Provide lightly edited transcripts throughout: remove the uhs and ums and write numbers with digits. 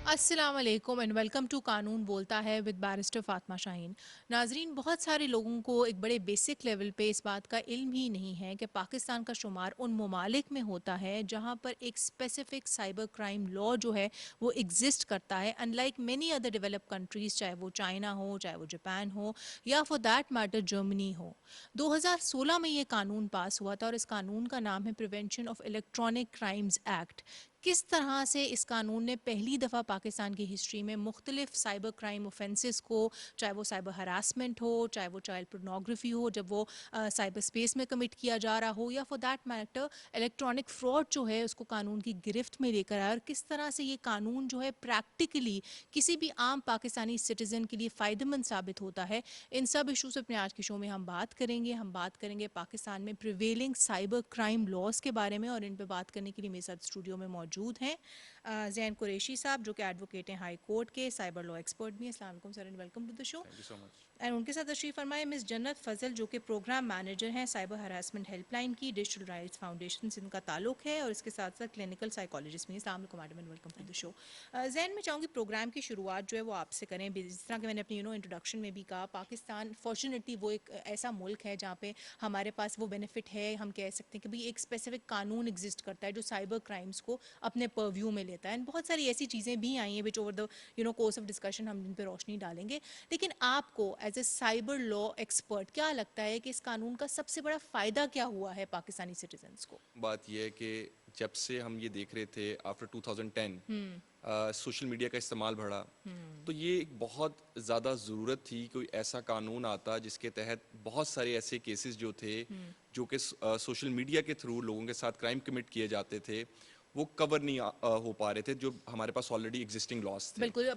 السلام علیکم and welcome to قانون بولتا ہے ود بیرسٹر فاطمہ شاہین. ناظرین، بہت سارے لوگوں کو ایک بڑے بیسک لیول پہ اس بات کا علم ہی نہیں ہے کہ پاکستان کا شمار ان ممالک میں ہوتا ہے جہاں پر ایک اسپیسیفک سائبر کرائم لا جو ہے وہ ایگزسٹ کرتا ہے، in like many other develop countries, چاہے وہ چائنا ہو، چاہے وہ جاپان ہو، یا فار دیٹ میٹر جرمنی ہو. 2016 میں یہ قانون پاس ہوا تھا اور اس قانون کا نام ہے prevention of electronic crimes act. کس طرح سے اس قانون نے پہلی دفعہ پاکستان کی ہسٹری میں مختلف سائبر کرائم اوفینسز کو، چاہے وہ سائبر ہراسمنٹ ہو، چاہے وہ چائلڈ پورنوگرافی ہو جب وہ سائبر اسپیس میں کمٹ کیا جا رہا ہو، یا for that matter electronic fraud جو ہے اس کو قانون کی گرفت میں لے کر آیا، اور کس طرح سے یہ قانون جو ہے پریکٹیکلی کسی بھی عام پاکستانی سٹیزن کے لیے فائدہ مند ثابت ہوتا ہے. ان سب ایشوز اپنے آج کے شو میں ہم بات کریں گے. ہم بات کریں گے پاکستان میں پریویلنگ سائبر کرائم لاز کے بارے میں، اور ان پہ بات کرنے کے لیے میرے ساتھ اسٹوڈیو میں موجود ہیں زین قریشی صاحب، جو کہ ایڈوکیٹ ہیں ہائی کورٹ کے، سائبر لا ایکسپرٹ بھی ہیں. السلام علیکم sir and welcome to the show. Thank you so much. And ان کے ساتھ تشریف فرمائے مس جنت فضل، جو کہ پروگرام مینیجر ہیں سائبر ہراسمنٹ ہیلپ لائن کی، ڈیجیٹل رائٹس فاؤنڈیشن سے ان کا تعلق ہے، اور اس کے ساتھ ساتھ کلینکل سائیکالوجسٹ بھی ہیں. السلام علیکم madam and welcome to the show. Zain, میں چاہوں گی پروگرام کی شروعات جو ہے وہ آپ سے کریں. جس طرح کہ میں نے اپنی انٹروڈکشن میں بھی کہا، پاکستان فارچونیٹلی وہ ایک ایسا ملک ہے جہاں پہ ہمارے پاس وہ بینیفٹ ہے، ہم کہہ سکتے ہیں کہ ایک اسپیسیفک قانون ایگزسٹ کرتا ہے جو سائبر کرائمس کو اپنے پرویو میں لیتا ہے. بہت ساری ایسی چیزیں بھی آئی ہیں which over the course of discussion ہم جن پہ روشنی ڈالیں گے. لیکن آپ کو as a cyber law expert کیا لگتا ہے کہ اس قانون کا سب سے بڑا فائدہ کیا ہوا ہے پاکستانی سٹیزنس کو؟ بات یہ ہے کہ جب سے ہم یہ دیکھ رہے تھے آفٹر 2010 سوشل میڈیا کا استعمال بڑھا، تو یہ ایک بہت زیادہ ضرورت تھی کوئی ایسا قانون آتا جس کے تحت بہت سارے ایسے کیسز جو تھے جو کہ سوشل میڈیا کے تھرو لوگوں کے ساتھ کرائم کمٹ کیے جاتے تھے، وہ کور نہیں ہو پا رہے تھے جو ہمارے پاس آلریڈی ایگزسٹنگ لاس تھے. بالکل،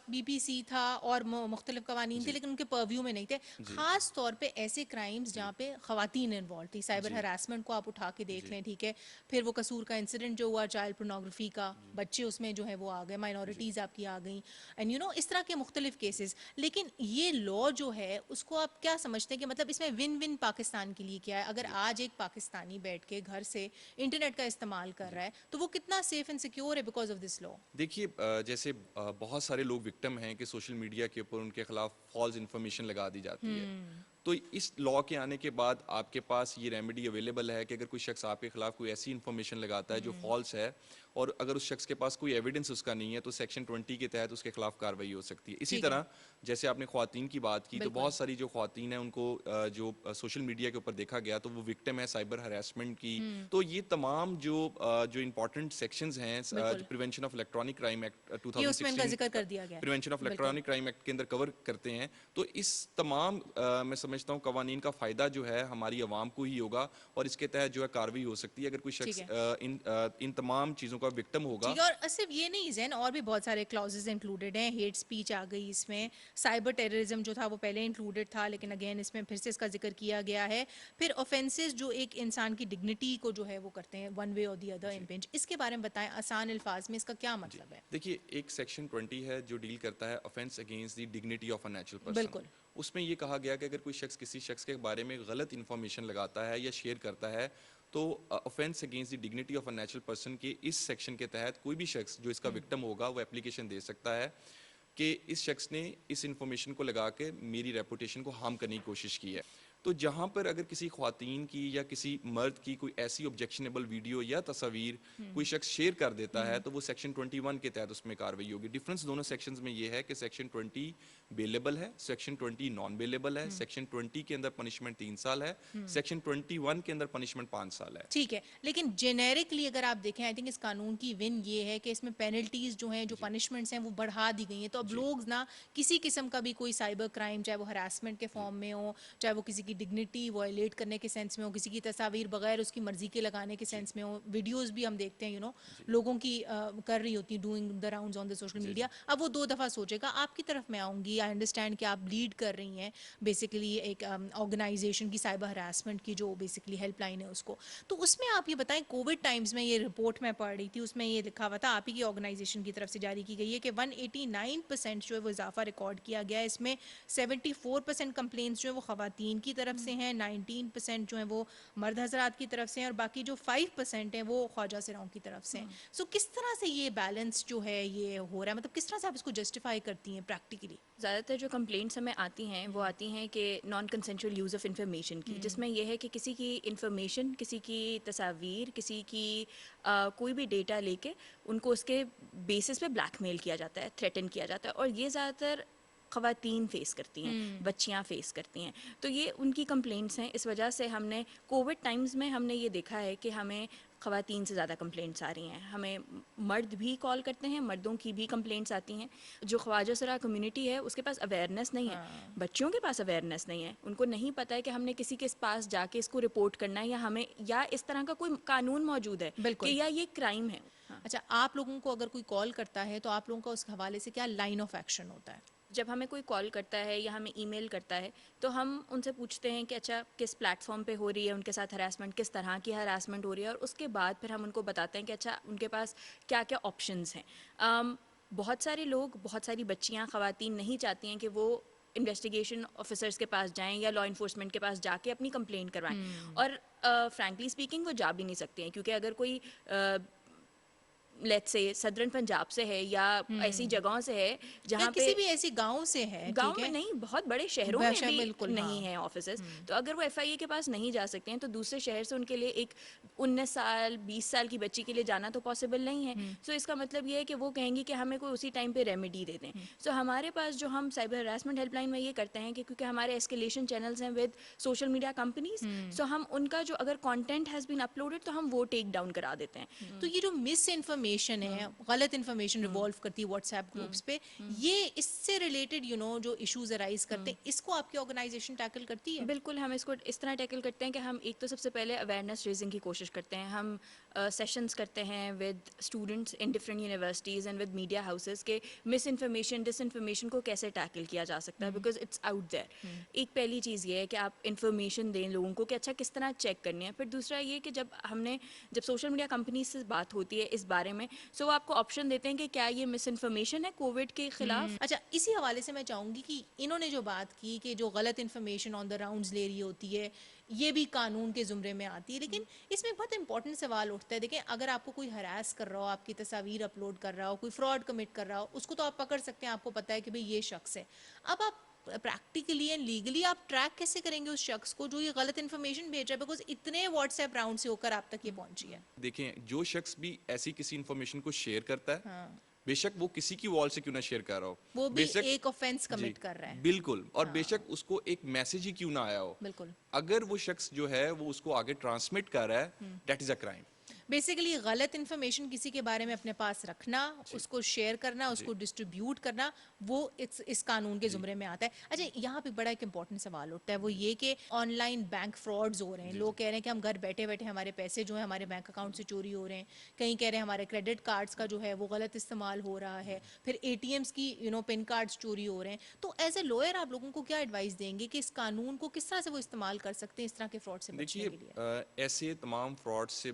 بی پی سی تھا اور مختلف قوانین تھے جی لیکن ان کے پرویو میں نہیں تھے. جی خاص طور پہ ایسے کرائمز جی جہاں پہ خواتین انوالو تھی. سائبر جی ہراسمنٹ کو آپ اٹھا کے دیکھ جی لیں، ٹھیک ہے، پھر وہ قصور کا انسیڈنٹ جو ہوا چائلڈ پورنوگرافی کا، جی بچے اس میں جو ہے وہ آ گئے، جی مائنورٹیز آپ کی آ گئیں، اینڈ اس طرح کے مختلف کیسز. لیکن یہ لا جو ہے اس کو آپ کیا سمجھتے ہیں کہ مطلب اس میں ون ون پاکستان کے لیے کیا ہے؟ اگر جی آج ایک پاکستانی بیٹھ کے گھر سے انٹرنیٹ کا استعمال کر جی رہا ہے تو وہ کتنا سیف اینڈ سیکیور ہے بیکاز آف دس لا؟ دیکھیے، جیسے بہت سارے لوگ وکٹم ہیں کہ سوشل میڈیا کے اوپر ان کے خلاف فالس انفارمیشن لگا دی جاتی ہے. تو اس لا کے آنے کے بعد آپ کے پاس یہ ریمیڈی اویلیبل ہے کہ اگر کوئی شخص آپ کے خلاف کوئی ایسی انفارمیشن لگاتا ہے جو فالس ہے، اور اگر اس شخص کے پاس کوئی ایویڈنس اس کا نہیں ہے، تو سیکشن 20 کے تحت اس کے خلاف کارروائی ہو سکتی ہے. اسی ٹھیک ہے، طرح جیسے آپ نے خواتین کی بات کی، تو بالکل. بہت ساری جو خواتین ہیں ان کو جو سوشل میڈیا کے اوپر دیکھا گیا تو وہ وکٹم ہے سائبر ہراسمنٹ کی. تو یہ تمام جو امپورٹنٹ سیکشنز ہیں بالکل، جو prevention of electronic crime act یہ اس میں ان کا 2016 ذکر کر دیا گیا پریونشن آف ہے. بالکل. الیکٹرانک کرائم ایکٹ کے اندر کور کرتے ہیں. تو اس تمام میں سمجھتا ہوں قوانین کا فائدہ جو ہے ہماری عوام کو ہی ہوگا، اور اس کے تحت جو ہے کارروائی ہو سکتی ہے اگر کوئی ٹھیک شخص ہے، ان تمام چیزوں کا وکٹم ہوگا. ٹھیک ہے. اور صرف یہ نہیں زین، اور بھی بہت سارے کلازز انکلوڈیڈ ہیں. ہیٹ اسپیچ آ گئی اس میں، سائبر ٹیررزم جو تھا وہ پہلے انکلوڈیڈ تھا لیکن اگین اس میں پھر سے اس کا ذکر کیا گیا ہے. پھر اوفینسز جو ایک انسان کی ڈگنیٹی کو جو ہے وہ کرتے ہیں ون وے اور دی ادر جی امپنج، اس کے بارے میں بتائیں آسان الفاظ میں اس کا کیا جی مطلب ہے؟ دیکھیے، ایک سیکشن 20 ہے جو ڈیل کرتا ہے offense against the dignity of a natural person. بالکل. اس میں یہ کہا گیا کہ اگر کوئی شخص کسی شخص کے بارے میں غلط انفارمیشن لگاتا ہے یا شیئر کرتا ہے، تو offense against the dignity of a natural person کے اس سیکشن کے تحت کوئی بھی شخص جو اس کا وکٹم ہوگا وہ اپلیکیشن دے سکتا ہے کہ اس شخص نے اس انفارمیشن کو لگا کے میری ریپوٹیشن کو ہارم کرنے کی کوشش کی ہے. تو جہاں پر اگر کسی خواتین کی یا کسی مرد کی کوئی ایسی آبجیکشنیبل ویڈیو یا تصاویر کوئی شخص شیئر کر دیتا ہے تو وہ سیکشن 21 کے تحت اس میں کارروائی ہوگی. ڈفرنس دونوں سیکشنز میں یہ ہے کہ سیکشن 20 بیلیبل ہے، سیکشن 20 نان بیلیبل ہے. سیکشن 20 کے اندر پنشمنٹ 3 سال ہے، سیکشن 21 کے اندر پنشمنٹ 5 سال ہے. ٹھیک ہے، لیکن جنیرکلی اگر آپ دیکھیں، آئی تھنک اس قانون کی ون یہ ہے کہ اس میں پینلٹیز جو ہیں، جو جی پنشمنٹس ہیں وہ بڑھا دی گئی ہیں. تو اب جی لوگ نا کسی قسم کا بھی کوئی سائبر کرائم، چاہے وہ ہراسمنٹ کے جی فارم میں ہو، چاہے وہ کسی کی ڈگنیٹی وائلیٹ کرنے کے سینس میں ہو، کسی کی تصاویر بغیر اس کی مرضی کے لگانے کے جی سینس میں ہو، ویڈیوز بھی ہم دیکھتے ہیں جی لوگوں کی کر رہی ہوتی ہیں doing the rounds on the social جی میڈیا. اب وہ دو دفعہ سوچے گا. آپ کی طرف میں آؤں گی، آئی انڈرسٹینڈ کہ آپ لیڈ کر رہی ہیں بیسیکلی ایک آرگنائزیشن کی سائبر ہراسمنٹ کی جو بیسیکلی ہیلپ لائن ہے اس کو. تو اس میں آپ یہ بتائیں، کووڈ ٹائمز میں یہ رپورٹ میں پڑھ رہی تھی، اس میں یہ لکھا ہوا تھا، آپ ہی کی آرگنائزیشن کی طرف سے جاری کی گئی ہے کہ 189% جو ہے وہ اضافہ ریکارڈ کیا گیا ہے. اس میں 74% کمپلینٹس جو ہے وہ خواتین کی طرف سے ہیں, 19% جو ہیں وہ مرد حضرات کی طرف سے ہیں, اور باقی جو 5% ہیں وہ خواجہ سراؤں کی طرف سے ہیں. سو کس طرح سے یہ بیلنس جو ہے یہ ہو رہا ہے, مطلب کس طرح سے آپ اس کو جسٹیفائی کرتی ہیں پریکٹیکلی؟ زیادہ تر جو کمپلینٹس ہمیں آتی ہیں وہ آتی ہیں کہ نان کنسنشول یوز آف انفارمیشن کی, جس میں یہ ہے کہ کسی کی انفارمیشن, کسی کی تصاویر, کسی کی کوئی بھی ڈیٹا لے کے ان کو اس کے بیسس پہ بلیک میل کیا جاتا ہے, تھریٹن کیا جاتا ہے, اور یہ زیادہ تر خواتین فیس کرتی ہیں, بچیاں فیس کرتی ہیں. تو یہ ان کی کمپلینٹس ہیں. اس وجہ سے ہم نے کووڈ ٹائمز میں ہم نے یہ دیکھا ہے کہ ہمیں خواتین سے زیادہ کمپلینٹس آ رہی ہیں. ہمیں مرد بھی کال کرتے ہیں, مردوں کی بھی کمپلینٹس آتی ہیں. جو خواجہ سرا کمیونٹی ہے اس کے پاس اویئرنیس نہیں ہے, بچوں کے پاس اویئرنیس نہیں ہے, ان کو نہیں پتہ ہے کہ ہم نے کسی کے پاس جا کے اس کو رپورٹ کرنا ہے, یا ہمیں یا اس طرح کا کوئی قانون موجود ہے کہ یا یہ کرائم ہے. اچھا, آپ لوگوں کو اگر کوئی کال کرتا ہے تو آپ لوگوں کا اس حوالے سے کیا لائن آف ایکشن ہوتا ہے؟ جب ہمیں کوئی کال کرتا ہے یا ہمیں ای میل کرتا ہے تو ہم ان سے پوچھتے ہیں کہ اچھا کس پلیٹ فارم پہ ہو رہی ہے ان کے ساتھ ہراسمنٹ, کس طرح کی ہراسمنٹ ہو رہی ہے, اور اس کے بعد پھر ہم ان کو بتاتے ہیں کہ اچھا ان کے پاس کیا کیا آپشنز ہیں. بہت سارے لوگ, بہت ساری بچیاں, خواتین نہیں چاہتی ہیں کہ وہ انویسٹیگیشن آفیسرس کے پاس جائیں یا لا انفورسمنٹ کے پاس جا کے اپنی کمپلینٹ کروائیں, اور فرینکلی اسپیکنگ وہ جا بھی نہیں سکتے ہیں, کیونکہ اگر کوئی لیٹس سے صدرن پنجاب سے ہے یا ایسی جگہوں سے ہے یا جہاں پہ کسی بھی ایسی گاؤں سے ہے, گاؤں ٹھیک میں ہے, نہیں, بہت بڑے شہروں میں بھی بالکل, نہیں ہیں آفیسز, تو اگر وہ ایف آئی اے کے پاس نہیں جا سکتے ہیں تو دوسرے شہر سے ان کے لیے ایک 19 سال 20 سال کی بچی کے لیے جانا تو پاسبل نہیں ہے. سو اس کا مطلب یہ ہے کہ وہ کہیں گی کہ ہمیں کوئی اسی ٹائم پہ ریمیڈی دے دیں. سو ہمارے پاس جو ہم سائبر ہراسمنٹ ہیلپ لائن میں یہ کرتے ہیں کہ کیونکہ ہمارے اسکیلیشن چینلز ہیں ود سوشل میڈیا کمپنیز, سو ہم ان کا جو اگر کانٹینٹ ہیز بین اپلوڈیڈ تو ہم وہ ٹیک ڈاؤن کرا دیتے ہیں. تو یہ جو مس انفارمیشن ہے, غلط انفارمیشن ریوالو کرتی ہے واٹس ایپ گروپس پہ, یہ اس سے ریلیٹڈ جو ایشوز ارائز کرتے ہیں, اس کو آپ کی آرگنائزیشن ٹیکل کرتی ہے؟ بالکل, ہم اس کو اس طرح ٹیکل کرتے ہیں کہ ہم ایک تو سب سے پہلے اویئرنیس ریزنگ کی کوشش کرتے ہیں. ہم سیشنز کرتے ہیں with students in different universities and with media houses کہ مس انفارمیشن, ڈس انفارمیشن کو کیسے ٹیکل کیا جا سکتا ہے, بیکاز اٹس آؤٹ دیر. ایک پہلی چیز یہ ہے کہ آپ انفارمیشن دیں لوگوں کو کہ اچھا کس طرح چیک کرنی ہے. پھر دوسرا یہ کہ جب سوشل میڈیا کمپنیز سے بات ہوتی ہے اس بارے میں, سو وہ آپ کو آپشن دیتے ہیں کہ کیا یہ مس انفارمیشن ہے کووڈ کے خلاف. اچھا, اسی حوالے سے میں چاہوں گی کہ انہوں نے جو بات کی کہ جو غلط انفارمیشن آن دا راؤنڈز لے رہی ہوتی ہے یہ بھی قانون کے زمرے میں آتی ہے, لیکن اس میں بہت امپورٹنٹ سوال اٹھتا ہے. دیکھیں, اگر آپ کو کوئی ہراس کر رہا ہو, آپ کی تصاویر اپلوڈ کر رہا ہو, کوئی فراڈ کمٹ کر رہا ہو, اس کو تو آپ پکڑ سکتے ہیں, آپ کو پتہ ہے کہ بھئی یہ شخص ہے. اب آپ پریکٹیکلی اینڈ لیگلی آپ ٹریک کیسے کریں گے اس شخص کو جو یہ غلط انفارمیشن بھیج رہا ہے, بیکاز اتنے واٹس ایپ راؤنڈ سے ہو کر آپ تک یہ پہنچی ہے. دیکھیں, جو شخص بھی ایسی کسی انفارمیشن کو شیئر کرتا ہے, بے شک وہ کسی کی وال سے کیوں نہ شیئر کر رہا ہو, وہ بے بھی شک ایک آفینس جی کمٹ کر رہا ہے. بالکل, اور بے شک اس کو ایک میسج ہی کیوں نہ آیا ہو, بالکل, اگر وہ شخص جو ہے وہ اس کو آگے ٹرانسمٹ کر رہا ہے, that is a crime. Basically غلط انفارمیشن کسی کے بارے میں اپنے پاس رکھنا, اس کو شیئر کرنا, اس کو ڈسٹریبیوٹ کرنا, وہ اس قانون کے زمرے میں آتا ہے. اچھا, یہاں پہ بڑا ایک امپورٹنٹ سوال اٹھتا ہے, وہ یہ کہ آن لائن بینک فراڈز ہو رہے ہیں. لوگ کہہ رہے ہیں کہ ہم گھر بیٹھے بیٹھے ہمارے پیسے جو ہیں ہمارے بینک اکاؤنٹ سے چوری ہو رہے ہیں, کہیں کہہ رہے ہیں ہمارے کریڈٹ کارڈز کا جو ہے وہ غلط استعمال ہو رہا ہے, پھر اے ٹی ایمز کی پن کارڈز چوری ہو رہے ہیں. تو ایز اے لوئر آپ لوگوں کو کیا ایڈوائس دیں گے کہ اس قانون کو کس طرح سے وہ استعمال کر سکتے ہیں اس طرح کے فراڈ سے بچنے دیکھیے, کے لیے؟ ایسے تمام فراڈ سے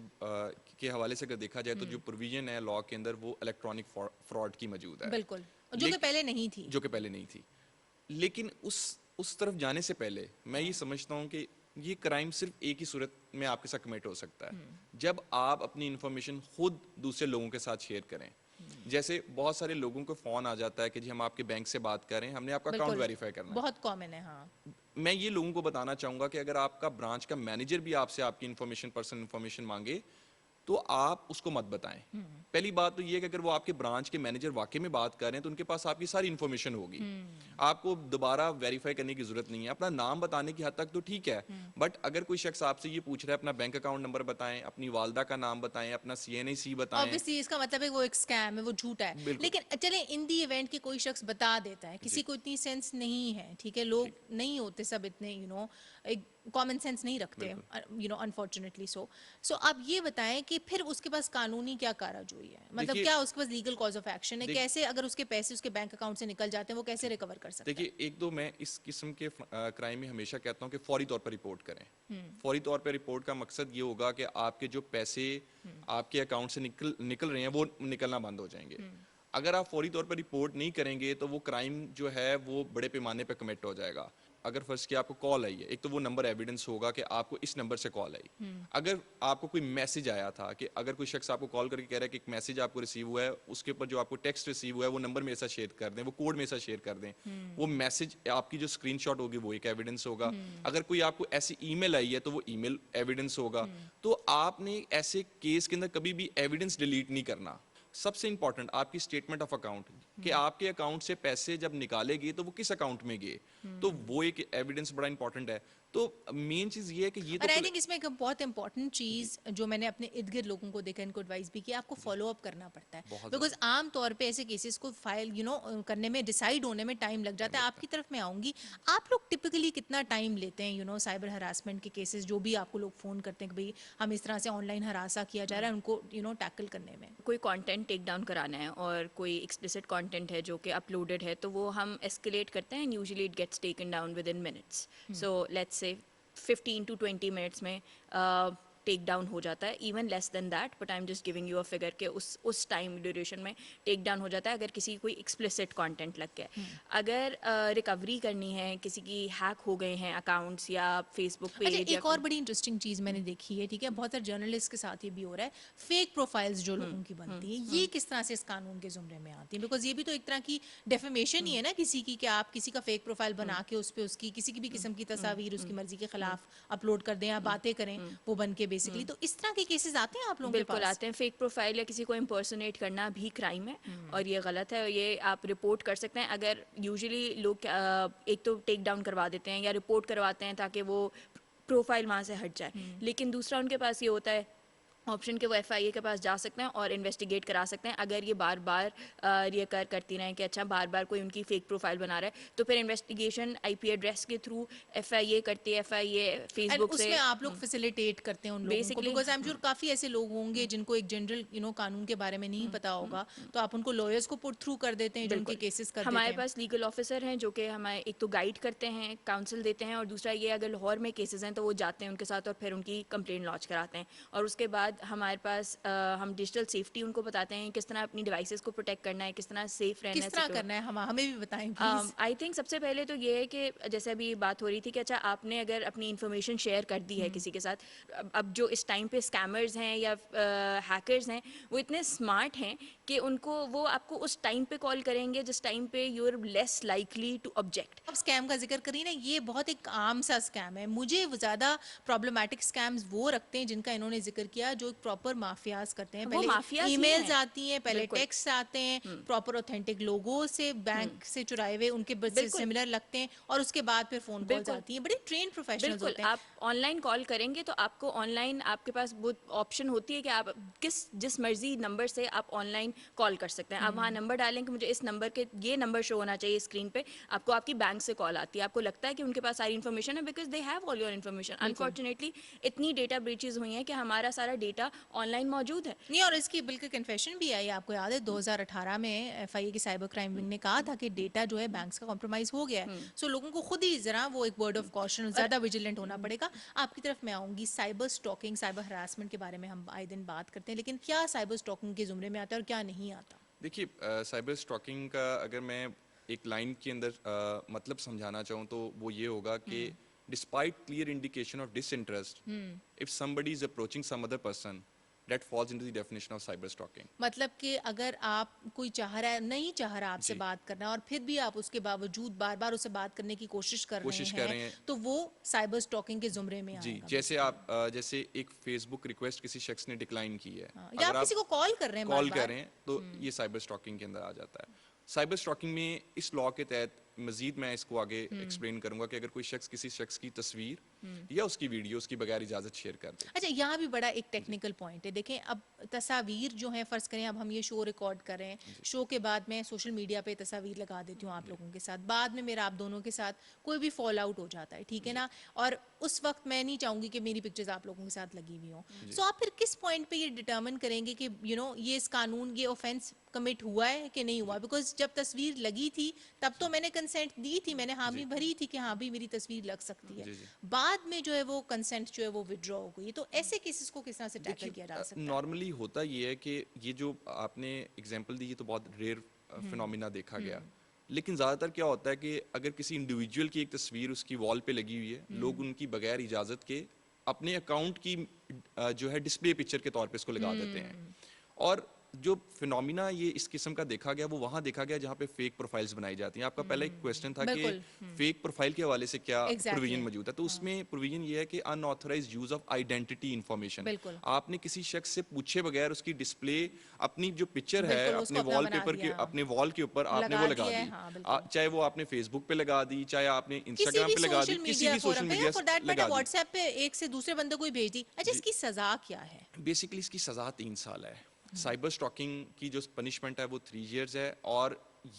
کے حوالے سے اگر دیکھا جائے تو جو پروویژن ہے لا کے اندر وہ الیکٹرانک فراڈ کی موجود ہے, بالکل, جو کہ پہلے نہیں تھی. جو کہ پہلے نہیں تھی. لیکن اس طرف جانے سے پہلے میں یہ سمجھتا ہوں کہ یہ کرائم صرف ایک ہی صورت میں آپ کے ساتھ کمٹ ہو سکتا ہے, جب آپ اپنی انفارمیشن خود دوسرے لوگوں کے ساتھ شیئر کریں. جیسے بہت سارے لوگوں کو فون آ جاتا ہے کہ جی ہم آپ کے بینک سے بات کر رہے ہیں, ہم نے آپ کا اکاؤنٹ ویریفائی کرنا ہے. بہت کامن ہے. ہاں, میں یہ لوگوں کو بتانا چاہوں گا کہ اگر آپ کا برانچ کا مینیجر بھی آپ سے آپ کی انفارمیشن, پرسنل انفارمیشن مانگے تو آپ اس کو مت بتائیں. پہلی بات تو یہ ہے کہ اگر وہ آپ کے برانچ کے مینیجر واقعی میں بات کر رہے ہیں تو ان کے پاس آپ کی ساری انفارمیشن ہوگی, آپ کو دوبارہ ویریفائی کرنے کی ضرورت نہیں ہے. اپنا نام بتانے کی حد تک تو ٹھیک ہے, بٹ اگر کوئی شخص آپ سے یہ پوچھ رہا ہے اپنا بینک اکاؤنٹ نمبر بتائیں, اپنی والدہ کا نام بتائیں, اپنا CNAC بتائیں, obviously اس کا مطلب ہے وہ ایک اسکیم ہے, وہ جھوٹا ہے. لیکن چلیں ان دی ایونٹ کہ کوئی شخص بتا دیتا ہے, کسی کو اتنی سینس نہیں ہے, ٹھیک ہے, لوگ نہیں ہوتے سب اتنے ایک کامن سینس نہیں رکھتے انفارچونیٹلی. سو آپ یہ بتائیں کہ پھر اس کے پاس قانونی کیا کارروائی ہے, مطلب کیا اس کے پاس لیگل کاز آف ایکشن ہے, کیسے اگر اس کے پیسے اس کے بینک اکاؤنٹ سے نکل جاتے ہیں وہ کیسے ریکور کر سکتا ہے؟ دیکھیے, ایک تو میں اس قسم کے کرائم میں ہمیشہ کہتا ہوں کہ فوری طور پر رپورٹ کریں. فوری طور پہ رپورٹ کا مقصد یہ ہوگا کہ آپ کے جو پیسے آپ کے اکاؤنٹ سے نکل رہے ہیں وہ نکلنا بند ہو جائیں گے. اگر آپ فوری طور پر رپورٹ نہیں کریں گے تو وہ کرائم جو ہے وہ بڑے پیمانے پہ کمٹ ہو جائے گا. اگر فرض کیا آپ کو کال آئی ہے, ایک تو وہ نمبر ایویڈنس ہوگا کہ آپ کو اس نمبر سے کال آئی. اگر آپ کو کوئی میسج آیا تھا, کہ اگر کوئی شخص آپ کو کال کر کے کہہ رہا ہے کہ ایک میسج آپ کو ریسیو ہوا ہے, اس کے اوپر جو آپ کو ٹیکسٹ ریسیو ہوا ہے وہ نمبر میرے ساتھ شیئر کر دیں, وہ کوڈ میرے ساتھ شیئر کر دیں, وہ میسج آپ کی جو اسکرین شاٹ ہوگی وہ ایک ایویڈنس ہوگا. اگر کوئی آپ کو ایسی ای میل آئی ہے تو وہ ای میل ایویڈنس ہوگا. تو آپ نے ایسے کیس کے اندر کبھی بھی ایویڈنس ڈیلیٹ نہیں کرنا. سب سے امپورٹنٹ آپ کی اسٹیٹمنٹ آف اکاؤنٹ, کہ آپ کے اکاؤنٹ سے پیسے جب نکالے گئے تو وہ کس اکاؤنٹ میں گئے, تو وہ ایک ایویڈنس بڑا امپورٹنٹ ہے. تو مین چیز یہ ہے کہ یہ تو اور آئی تھنک اس میں ایک بہت امپورٹنٹ چیز جو میں نے اپنے ارد گرد لوگوں کو دیکھا, ان کو ایڈوائز بھی کیا, آپ کو فالو اپ کرنا پڑتا ہے, بہت بیکاز زیادہ عام طور پہ ایسے کیسز کو فائل کرنے میں, ڈیسائیڈ ہونے میں ٹائم لگ جاتا ہے. آپ کی طرف میں آؤں گی, آپ لوگ ٹپکلی کتنا ٹائم لیتے ہیں سائبر ہراسمنٹ کے کیسز جو بھی آپ کو لوگ فون کرتے ہیں کہ بھائی ہم اس طرح سے آن لائن ہراساں کیا جا رہا ہے, ان کو ٹیکل کرنے میں؟ کوئی کانٹینٹ ٹیک ڈاؤن کرانا ہے اور کوئی ایکسپلسٹ کانٹینٹ ہے جو کہ اپلوڈڈ ہے, تو وہ ہم ایسکلیٹ کرتے ہیں, and usually it gets taken down with in minutes. So let's say 15 to 20 minutes میں ٹیک ڈاؤن ہو جاتا ہے, even less than that, but I am just giving you a figure کہ اس ٹائم ڈیوریشن میں ٹیک ڈاؤن ہو جاتا ہے اگر کسی کوئی ایکسپلسٹ کانٹینٹ لگ گیا. اگر ریکوری کرنی ہے, کسی کی ہیک ہو گئے ہیں اکاؤنٹس یا فیس بک اچھا, پیج یا ایک اور بڑی انٹرسٹنگ چیز میں نے دیکھی ہے, ٹھیک ہے, بہت سارے جرنلسٹ کے ساتھ یہ بھی ہو رہا ہے, فیک پروفائلز جو لوگوں کی بنتی ہیں, یہ کس طرح سے اس قانون کے زمرے میں آتی ہیں؟ بیکاز یہ بھی تو ایک طرح کی ڈیفیمیشن ہی ہے نا کسی کی, کہ آپ کسی کا فیک پروفائل بنا کے اس پہ اس کی کسی کی بھی قسم کی تصاویر اس کی مرضی کے خلاف اپلوڈ کر دیں یا باتیں کریں وہ بن کے بیسکلی. تو اس طرح کے کیسز آتے ہیں آپ لوگوں کے بالکل پاس؟ آتے ہیں. فیک پروفائل یا کسی کو امپرسونیٹ کرنا بھی کرائم ہے, اور یہ غلط ہے, اور یہ آپ رپورٹ کر سکتے ہیں. اگر یوزلی لوگ ایک تو ٹیک ڈاؤن کروا دیتے ہیں یا رپورٹ کرواتے ہیں تاکہ وہ پروفائل وہاں سے ہٹ جائے, لیکن دوسرا ان کے پاس یہ ہوتا ہے آپشن کہ وہ ایف آئی اے کے پاس جا سکتے ہیں اور انویسٹیگیٹ کرا سکتے ہیں. اگر یہ بار بار ریکر کرتی رہیں کہ اچھا بار بار کوئی ان کی فیک پروفائل بنا رہا ہے, تو پھر انویسٹیگیشن آئی پی ایڈریس کے تھرو ایف آئی اے کرتی ہے. F I A face and book اس سے میں آپ لوگ فیسیلیٹیٹ کرتے ہیں ان لوگوں کو, basically because I am sure کافی ایسے لوگ ہوں گے جن کو ایک جنرل قانون کے بارے میں نہیں پتا ہوگا, تو آپ ان کو لائرس کو پٹ تھرو کر دیتے ہیں جو ان کے بالکل کیسز کر دیتے ہمارے ہیں. پاس لیگل آفیسر ہیں جو کہ ہمیں ایک تو گائیڈ کرتے ہیں, کاؤنسل دیتے ہیں, اور دوسرا یہ اگر لاہور میں کیسز ہیں تو وہ جاتے ہیں ان کے ساتھ اور پھر ان کی کمپلین لانچ کراتے ہیں. اور اس کے بعد ہمارے پاس ہم ڈیجیٹل سیفٹی ان کو بتاتے ہیں کس طرح اپنی ڈیوائسز کو پروٹیکٹ کرنا ہے, کس طرح سیف رہنا کس ہے, طرح سیکیور. کرنا ہے, ہمیں بھی بتائیں پلیز. آئی تھنک سب سے پہلے تو یہ ہے کہ جیسے ابھی بات ہو رہی تھی کہ اچھا آپ نے اگر اپنی انفارمیشن شیئر کر دی ہے کسی کے ساتھ, اب جو اس ٹائم پہ اسکیمرز ہیں یا ہیکرز ہیں وہ اتنے اسمارٹ ہیں کہ ان کو وہ آپ کو اس ٹائم پہ کال کریں گے جس ٹائم پہ you are less likely to object. آپ اسکیم کا ذکر کری نا, یہ بہت ایک عام سا اسکیم ہے. مجھے زیادہ پرابلمٹک اسکیمز وہ رکھتے ہیں جن کا انہوں نے ذکر کیا, جو پراپر مافیاز کرتے ہیں. وہ پہلے ای مافیاز ہی میلز ہیں. آتی ہیں, پہلے بالکل ٹیکسٹ آتے ہیں, پراپر اوتھینٹک لوگوں سے بینک سے چرائے ہوئے ان کے بالکل سملر لگتے ہیں, اور اس کے بعد پھر فون کالز بالکل آتی ہیں. بڑے ٹرین پروفیشنلز بالکل ہوتے ہیں. آپ آن لائن کال کریں گے تو آپ کو آن لائن آپ کے پاس وہ آپشن ہوتی ہے کہ آپ جس مرضی نمبر سے آپ آن لائن کال کر سکتے ہیں. آپ وہاں نمبر ڈالیں کہ مجھے اس نمبر کے یہ نمبر شو ہونا چاہیے اسکرین پہ, آپ کو آپ کی بینک سے کال آتی ہے. آپ کو لگتا ہے کہ ان کے پاس ساری انفارمیشن ہے, because they have all your information. Unfortunately اتنی ڈیٹا بریچز ہوئی ہیں کہ ہمارا سارا ڈیٹا آن لائن موجود ہے. نہیں, اور اس کی بالکل کنفیشن بھی آئی, آپ کو یاد ہے 2018 میں ایف آئی اے کی سائبر کرائم ونگ نے کہا تھا کہ ڈیٹا جو ہے بینکس کا کمپرومائز ہو گیا ہے. سو لوگوں کو خود ہی ذرا وہ ایک ورڈ آف کاشن, زیادہ ویجیلنٹ ہونا پڑے گا. آپ کی طرف میں آؤں گی, سائبر اسٹاکنگ, سائبر ہراسمنٹ کے بارے میں ہم آئے دن بات کرتے ہیں, لیکن کیا سائبر اسٹاکنگ کے زمرے میں آتا ہے اور کیا نہیں آتا؟ دیکھیے, سائبر اسٹاکنگ کا اگر میں ایک لائن کے اندر مطلب سمجھانا چاہوں تو وہ یہ ہوگا کہ despite clear indication of disinterest, if somebody is approaching some other person, that falls into the definition of cyber stalking. مطلب کہ اگر آپ کوئی چاہ رہا ہے, نہیں چاہ رہا آپ سے جی بات کرنا, اور پھر بھی آپ اس کے باوجود بار بار اسے بات کرنے کی کوشش کر رہے ہیں, تو وہ سائبر اسٹاکنگ کے زمرے میں آئے جی, گا. جیسے آپ جیسے ایک فیس بک ریکویسٹ کسی شخص نے ڈکلائن کی ہے, یا اگر آپ کسی کو کال کر رہے ہیں بار کال بار. کریں تو یہ سائبر اسٹاکنگ کے اندر آ جاتا ہے. سائبر اسٹاکنگ میں اس لاء کے تحت مزید میں اس کو آگے ایکسپلین کروں گا کہ اگر کوئی شخص کسی شخص کی تصویر یا اس کی ویڈیو اس کی بغیر اجازت شیئر کر دے. اچھا, یہاں بھی بڑا ایک ٹیکنیکل پوائنٹ ہے. دیکھیں, اب تصاویر جو ہیں, فرض کریں اب ہم یہ شو ریکارڈ کر رہے ہیں, شو کے بعد میں سوشل میڈیا پہ تصاویر لگا دیتی ہوں آپ لوگوں کے ساتھ, بعد میں میرا آپ دونوں کے ساتھ کوئی بھی فال آؤٹ ہو جاتا ہے, ٹھیک ہے نا, اور اس وقت میں نہیں چاہوں گی کہ میری پکچرز آپ لوگوں کے ساتھ لگی ہوئی ہوں. سو آپ پھر کس پوائنٹ پہ یہ ڈٹرمن کریں گے کہ یہ اس قانون, یہ اوفینس کمٹ ہوا ہے کہ نہیں ہوا؟ بیکاز جب تصویر لگی تھی تب تو میں نے کنسنٹ دی تھی, میں نے حامی بھری تھی کہ ہاں بھی میری تصویر لگ سکتی ہے. بعد میں جو ہے وہ کنسنٹ جو ہے وہ ودرا ہو گئی. تو ایسے کیسز کو کس طرح سے ٹیکل کیا جا سکتا ہے؟ نارملی ہوتا یہ ہے کہ یہ جو آپ نے اگزامپل دی, یہ تو بہت ریئر فینومینا دیکھا گیا, لیکن زیادہ تر کیا ہوتا ہے کہ اگر کسی انڈیویجول کی ایک تصویر اس کی وال پہ لگی ہوئی ہے, لوگ ان کی بغیر اجازت کے اپنے اکاؤنٹ کی جو ہے ڈسپلے پکچر کے طور پہ اس کو لگا دیتے ہیں. اور جو فینومینا یہ اس قسم کا دیکھا گیا وہ وہاں دیکھا گیا جہاں پہ فیک پروفائلز بنائی جاتی ہیں. آپ کا پہلا ایک کویسچن تھا کہ بالکل. فیک پروفائل کے حوالے سے کیا Exactly. پروویژن موجود ہے, تو اس میں پروویژن یہ ہے کہ unauthorized use of identity information. بالکل. آپ نے کسی شخص سے پوچھے بغیر اس کی ڈسپلے اپنی جو پکچر ہے بالکل، اس کو اپنے اپنا وال بنا پیپر کے دیا. اپنے وال کے اوپر آپ نے لگا وہ لگا دیا ہے، دی, ہاں، بالکل. چاہے وہ آپ نے فیس بک پہ لگا دی, چاہے آپ نے کسی انسٹاگرام بھی پہ لگا دی, سوشل کسی میڈیا بھی سوشل فورم پہ یا میڈیا فار دیٹ میٹر لگا دی. واٹس ایپ پہ ایک سے دوسرے بندے کو ہی بھیج دی. اچھا اس کی سزا کیا ہے؟ بیسکلی اس کی سزا 3 سال ہے. سائبر اسٹاکنگ کی جو پنشمنٹ ہے وہ 3 ایئرز ہے, اور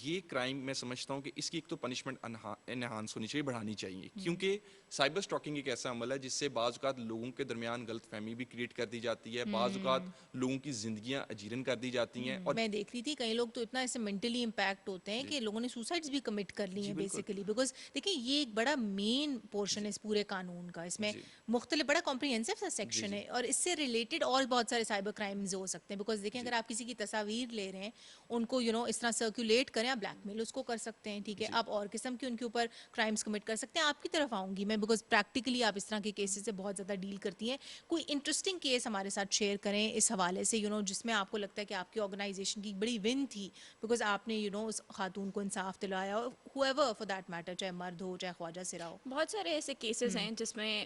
یہ کرائم میں سمجھتا ہوں کہ اس کی ایک تو پنشمنٹ انہانس ہونی چاہیے, بڑھانی چاہیے, کیونکہ سائبر اسٹاکنگ ایک ایسا عمل ہے جس سے بعض اوقات لوگوں کے درمیان غلط فہمی بھی کریٹ کر دی جاتی ہے, بعض اوقات لوگوں کی زندگیاں اجیرن کر دی جاتی ہیں. اور میں دیکھ رہی تھی کئی لوگ تو اتنا ایسے مینٹلی امپیکٹ ہوتے ہیں کہ لوگوں نے سوسائڈز بھی کمٹ کر لی ہیں بیسیکلی, بیکاز دیکھیں یہ ایک بڑا مین پورشن ہے اس پورے قانون کا. اس میں مختلف بڑا کمپریہنسو سا سیکشن ہے, اور اس سے ریلیٹڈ اور بہت سارے سائبر کرائمز ہو سکتے ہیں. بیکاز دیکھیں اگر آپ کسی کی تصاویر لے رہے ہیں, ان کو اس طرح سرکولیٹ کریں, آپ بلیک میل اس کو کر سکتے ہیں, ٹھیک ہے, آپ اور قسم کے ان کے اوپر کرائمز کمٹ کر سکتے ہیں. آپ کی طرف آؤں گی میں, بیکاز پریکٹیکلی آپ اس طرح کے کیسز سے بہت زیادہ ڈیل کرتی ہیں. کوئی انٹرسٹنگ کیس ہمارے ساتھ شیئر کریں اس حوالے سے, جس میں آپ کو لگتا ہے کہ آپ کی آرگنائزیشن کی بڑی ون تھی بیکاز آپ نے اس خاتون کو انصاف دلایا, اور whoever for that matter, چاہے مرد ہو چاہے خواجہ سرا ہو. بہت سارے ایسے کیسز ہیں جس میں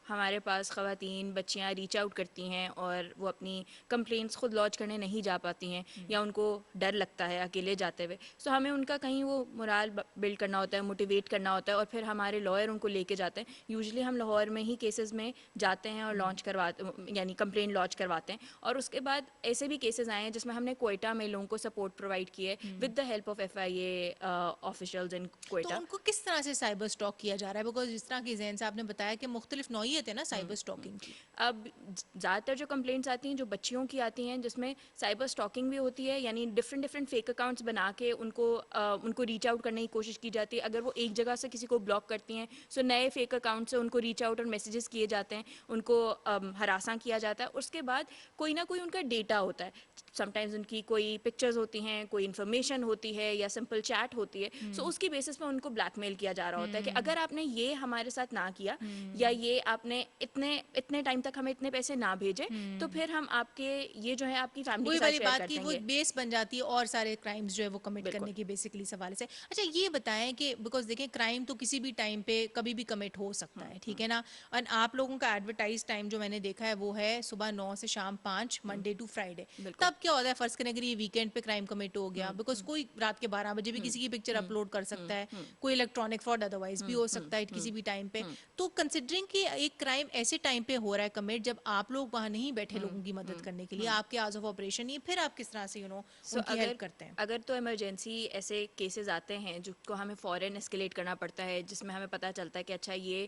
ہمارے پاس خواتین بچیاں ریچ آؤٹ کرتی ہیں اور وہ اپنی کمپلینٹس خود لانچ کرنے نہیں جا پاتی ہیں, یا ان کو ڈر لگتا ہے اکیلے جاتے ہوئے. سو ہمیں ان کا کہیں وہ مورال بلڈ کرنا ہوتا ہے, موٹیویٹ کرنا ہوتا ہے, اور پھر ہمارے لائر ان کو لے کے جاتے ہیں. یوزلی ہم لاہور میں ہی کیسز میں جاتے ہیں اور لانچ کرواتے, یعنی کمپلین لانچ کرواتے ہیں. اور اس کے بعد ایسے بھی کیسز آئے ہیں جس میں ہم نے کوئٹہ میں لوگوں کو سپورٹ پرووائڈ کی ہے with the help of FIA officials in Quetta. تو ان کو کس طرح سے سائبر اسٹاک کیا جا رہا ہے؟ بیکاز جس طرح کی ذہن سے آپ نے بتایا کہ مختلف نوعیت ہے نا سائبر اسٹاکنگ کی. اب زیادہ تر جو کمپلینٹس آتی ہیں جو بچیوں کی آتی ہیں, جس میں سائبر اسٹاکنگ بھی ہوتی ہے, یعنی ڈفرینٹ فیک اکاؤنٹس بنا کے ان کو ریچ آؤٹ کرنے کی کوشش کی جاتی ہے. اگر وہ ایک جگہ سے کسی کو بلاک کرتی ہیں, سو نئے فیک اکاؤنٹ سے ان کو ریچ آؤٹ اور میسیجز کیے جاتے ہیں, ان کو ہراساں کیا جاتا ہے. اس کے بعد کوئی نہ کوئی ان کا ڈیٹا ہوتا ہے, سم ٹائمز ان کی کوئی پکچرز ہوتی ہیں, کوئی انفارمیشن ہوتی ہے, یا سمپل چیٹ ہوتی ہے. سو اس کی بیسس پہ ان کو بلیک میل کیا جا رہا ہوتا ہے کہ اگر آپ نے یہ ہمارے ساتھ نہ کیا, یا یہ آپ نے اتنے ٹائم تک ہمیں اتنے پیسے نہ بھیجے, تو پھر ہم آپ کے یہ جو ہے آپ کی فیملی کے وہی ساتھ والی شیئر بات کر کی, دیں وہ گے. بیس بن جاتی ہے اور سارے کرائمز جو ہے وہ کمٹ کرنے کی بیسکلی سوال سے. اچھا یہ بتائیں کہ بیکاز دیکھیں کرائم تو کسی بھی ٹائم پہ کبھی بھی کمٹ ہو سکتا ہے, ٹھیک ہے نا, اور آپ لوگوں کا ایڈورٹائز ٹائم جو میں نے دیکھا ہے وہ ہے صبح 9 سے شام 5, منڈے ٹو فرائیڈے. تب کیا ہوتا ہے, فرض کریں اگر یہ ویکینڈ پہ کرائم کمٹ ہو گیا, بیکاز کوئی رات کے 12 بجے بھی کسی کی پکچر اپلوڈ کر سکتا ہے, کوئی الیکٹرانک فراڈ ادروائز بھی ہو سکتا ہے کسی بھی ٹائم پہ. تو کنسیڈرنگ کہ ایک کرائم ایسے ٹائم پہ ہو رہا ہے کمٹ جب آپ لوگ وہاں نہیں بیٹھے لوگوں کی مدد کرنے کے لیے, آپ کے آز آف آپریشن, یہ پھر آپ کس طرح سے ان کی ہیلپ کرتے ہیں؟ اگر تو ایمرجنسی ایسے کیسز آتے ہیں جس کو ہمیں فوراً اسکیلیٹ کرنا پڑتا ہے, جس میں ہمیں پتہ چلتا ہے کہ اچھا یہ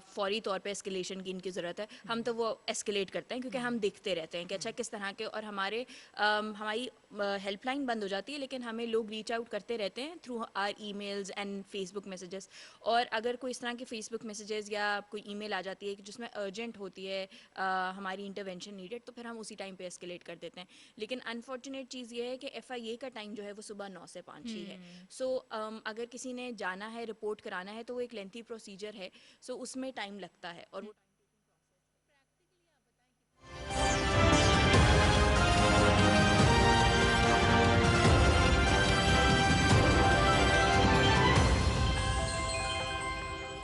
فوری طور پہ اسکیلیشن کی ان کی ضرورت ہے, ہم تو وہ اسکیلیٹ کرتے ہیں, کیونکہ ہم دیکھتے رہتے ہیں کہ اچھا کس طرح کے, اور ہماری ہیلپ لائن بند ہو جاتی ہے, لیکن ہمیں لوگ ریچ آؤٹ کرتے رہتے ہیں through our emails and facebook messages. اور اگر کوئی اس طرح کی فیس بک میسیجز یا کوئی ای میل آ جاتی ہے جس میں ارجنٹ ہوتی ہے ہماری انٹرونشن نیڈیڈ, تو پھر ہم اسی ٹائم پہ اسکیلیٹ کر دیتے ہیں. لیکن انفارچونیٹ چیز یہ ہے کہ FIA کا ٹائم جو ہے وہ صبح 9 سے 5 ہی ہے. سو اگر کسی نے جانا ہے, رپورٹ کرانا ہے, تو وہ ایک لینتھی پروسیجر ہے, سو اس میں ٹائم لگتا ہے, اور وہ